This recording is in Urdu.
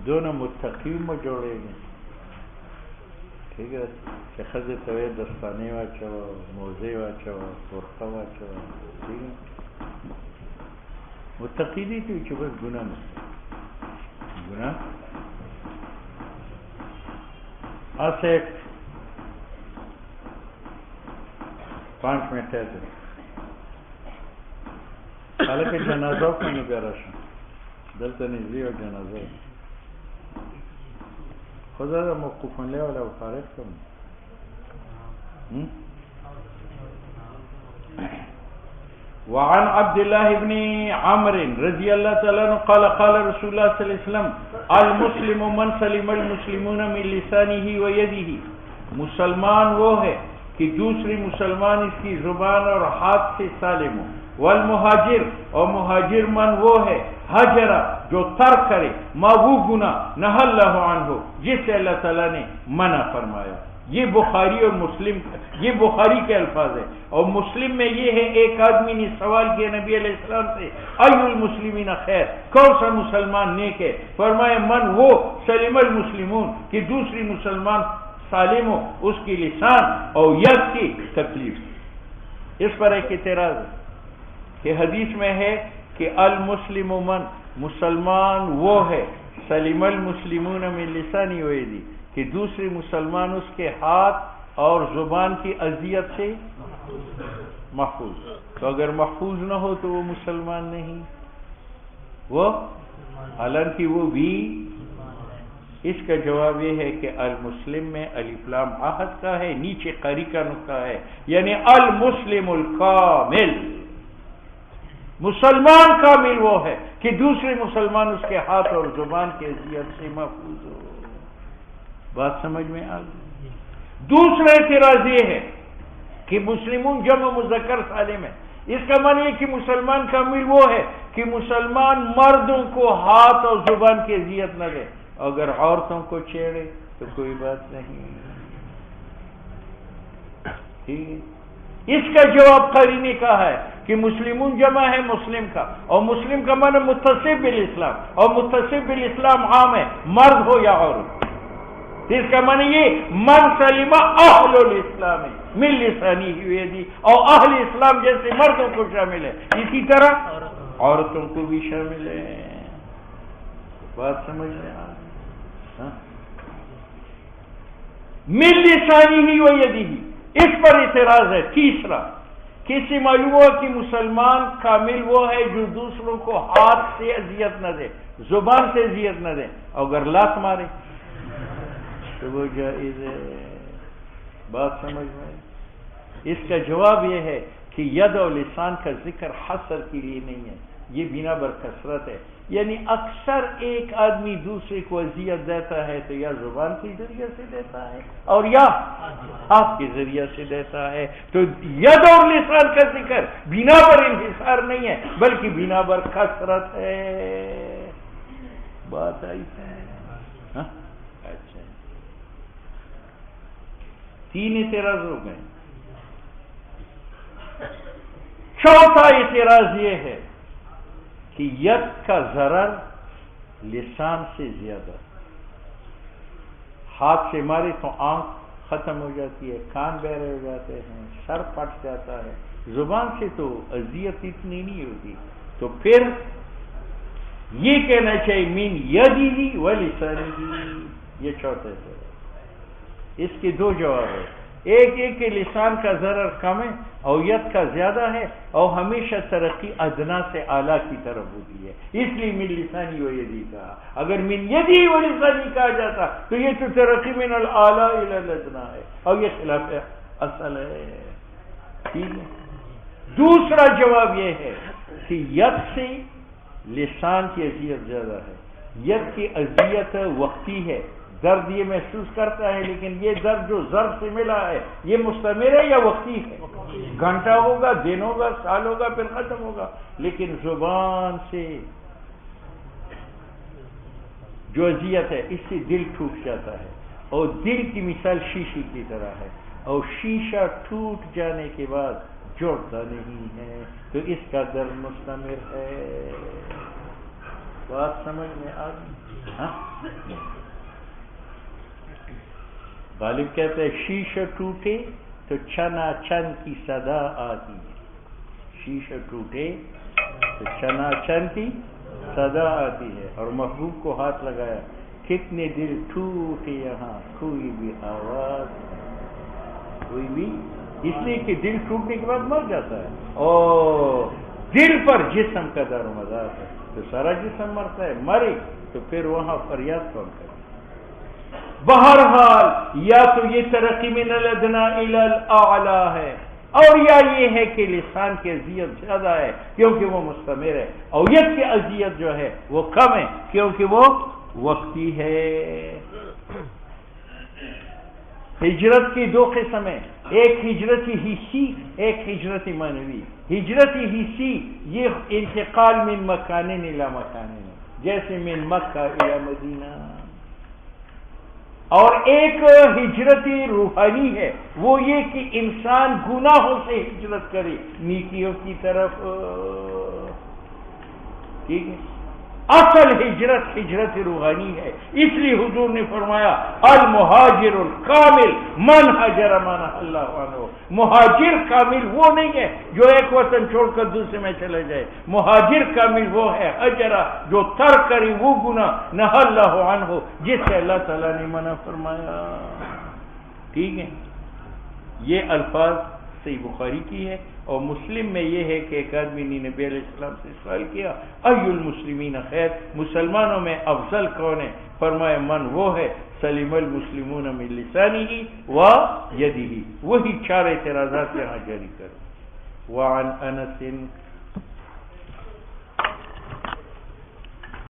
دونوں متقیم میں جوڑے گئے. ٹھیک ہے کہ خزے توے دستانے واچو موزے واچو فرقہ واچو. ٹھیک ہے متقی نہیں تھی کہ بس گناہ میں گناہ ایسے 5 منٹ ہے حالانکہ جنازہ کو نہیں پیارا شا دلتا نزدی اور جنازہ خدا دا موقفن لے والا فارغ کرنا. وعن عبد الله بن عمرو رضي الله تعالى عنه قال قال رسول الله صلى الله عليه وسلم المسلم من سلم المسلمون من لسانه ويده. مسلمان وہ ہے کہ دوسری مسلمان اس کی زبان اور ہاتھ سے سالم ہو. والمہاجر اور مہاجر من وہ ہے حجرہ جو ترک کرے ما وہ گناہ نہ اللہ عنہ جس سے اللہ تعالیٰ نے منع فرمایا. یہ بخاری اور مسلم یہ بخاری کے الفاظ ہے اور مسلم میں یہ ہے ایک آدمی نے سوال کیا نبی علیہ السلام سے ای المسلمین خیر کون سا مسلمان نیک ہے؟ فرمایا من وہ سلم المسلمون کہ دوسری مسلمان سالم ہو اس کی لسان اور ید کی تکلیف. اس پر ایک اعتراض ہے کہ حدیث میں ہے کہ المسلم من مسلمان وہ ہے سلم المسلمون من لسانی و یدی کہ دوسری مسلمان اس کے ہاتھ اور زبان کی اذیت سے محفوظ. تو اگر محفوظ نہ ہو تو وہ مسلمان نہیں وہ حالانکہ وہ بھی. اس کا جواب یہ ہے کہ المسلم میں الف لام عہد کا ہے نیچے قاری کا نقطہ ہے یعنی المسلم الکامل. مسلمان کامل وہ ہے کہ دوسرے مسلمان اس کے ہاتھ اور زبان کی اذیت سے محفوظ ہو. بات سمجھ میں آ گئی. دوسرا اعتراض یہ ہے کہ مسلمون جمع مذکر سالم ہے. اس کا معنی ہے کہ مسلمان کامل وہ ہے کہ مسلمان مردوں کو ہاتھ اور زبان کی اذیت نہ دے. اگر عورتوں کو چھیڑے تو کوئی بات نہیں. ٹھیک ہے. اس کا جواب قاری نے کہا ہے کہ مسلمون جمع ہے مسلم کا اور مسلم کا معنی متصف بالاسلام اور متصف بالاسلام عام ہے مرد ہو یا عورت. اس کا معنی یہ من سلم اہل الاسلام من لسانہ و یدہ اور اہل اسلام جیسے مردوں کو شامل ہے اسی طرح عورتوں کو بھی شامل ہے. بات سمجھ میں آ من لسانہ و یدہ. اس پر اعتراض ہے تیسرا کہ اس سے معلوم ہوا کہ مسلمان کامل وہ ہے جو دوسروں کو ہاتھ سے اذیت نہ دے زبان سے اذیت نہ دے. اگر لات مارے تو وہ جائز ہے. بات سمجھ میں. اس کا جواب یہ ہے کہ ید اور لسان کا ذکر حصر کے لیے نہیں ہے یہ بنا بر کثرت ہے. یعنی اکثر ایک آدمی دوسرے کو اذیت دیتا ہے تو یا زبان کے ذریعے سے دیتا ہے اور یا ہاتھ کے ذریعے سے دیتا ہے. تو ید اور لسان کا ذکر بنا بر انحصار نہیں ہے بلکہ بنا بر کثرت ہے. بات آئی ہے. اچھا 3 اعتراض ہو گئے. چوتھا اعتراض یہ ہے کہ ید کا ضرر لسان سے زیادہ. ہاتھ سے مارے تو آنکھ ختم ہو جاتی ہے کان بہرے ہو جاتے ہیں سر پھٹ جاتا ہے. زبان سے تو اذیت اتنی نہیں ہوتی. تو پھر یہ کہنا چاہیے من یدہ و لسانہ. یہ چوتھا ہے. اس کے 2 جواب ہیں. ایک کہ لسان کا ضرر کم ہے اور ید کا زیادہ ہے اور ہمیشہ ترقی ادنا سے اعلیٰ کی طرف ہوتی ہے اس لیے من لسانی و یدی کہا. اگر من یدی و لسانی کہا جاتا تو یہ تو ترقی من الاعلیٰ الی الادنا ہے اور یہ خلاف اصل ہے. ٹھیک ہے. دوسرا جواب یہ ہے کہ ید سے لسان کی اذیت زیادہ ہے. ید کی اذیت وقتی ہے درد یہ محسوس کرتا ہے لیکن یہ درد جو ضرب سے ملا ہے یہ مستمر ہے یا وقتی ہے؟ گھنٹہ ہوگا دن ہوگا سال ہوگا پھر ختم ہوگا. لیکن زبان سے جو اذیت ہے اس سے دل ٹوٹ جاتا ہے اور دل کی مثال شیشے کی طرح ہے اور شیشہ ٹوٹ جانے کے بعد جوڑتا نہیں ہے تو اس کا درد مستمر ہے. بات سمجھ میں آ گئی؟ ہاں غالب کہتے ہیں شیشہ ٹوٹے تو چنا چن کی صدا آتی ہے، شیشہ ٹوٹے تو چنا چن کی صدا آتی ہے. اور محبوب کو ہاتھ لگایا، کتنے دل ٹوٹے یہاں کوئی بھی آواز، کوئی بھی، اس لیے کہ دل ٹوٹنے کے بعد مر جاتا ہے. اور دل پر جسم کا دار و مدار ہے، تو سارا جسم مرتا ہے، مرے تو پھر وہاں فریاد کون کرے. بہرحال یا تو یہ ترقی من الادنا الی الاعلی ہے، اور یا یہ ہے کہ لسان کی اذیت زیادہ ہے کیونکہ وہ مستمر ہے، اویت کی اذیت جو ہے وہ کم ہے کیونکہ وہ وقتی ہے. ہجرت کی دو قسم ہیں، ایک ہجرتی حسی، ایک ہجرتی معنوی. ہجرتی حسی یہ انتقال من مکان الی مکان، جیسے من مکہ الی مدینہ. اور ایک ہجرتی روحانی ہے، وہ یہ کہ انسان گناہوں سے ہجرت کرے نیکیوں کی طرف. ٹھیک ہے، اصل ہجرت ہجرت روحانی ہے. اس لیے حضور نے فرمایا المہاجر الکامل من ہجر من اللہ عنہ. مہاجر کامل وہ نہیں ہے جو ایک وطن چھوڑ کر دوسرے میں چلے جائے، مہاجر کامل وہ ہے ہجرہ جو ترک کرے وہ گناہ نہ اللہ عنہ جس سے اللہ تعالیٰ نے منع فرمایا. ٹھیک ہے، یہ الفاظ صحیح بخاری کی ہے. اور مسلم میں یہ ہے کہ ایک آدمی نے نبی علیہ السلام سے سوال کیا ای المسلمین خیر، مسلمانوں میں افضل کون ہے؟ فرمایا من وہ ہے سلیم المسلمون من لسانہ و یدہ. وہی چار اعتراضات یہاں جاری کرو. وعن انس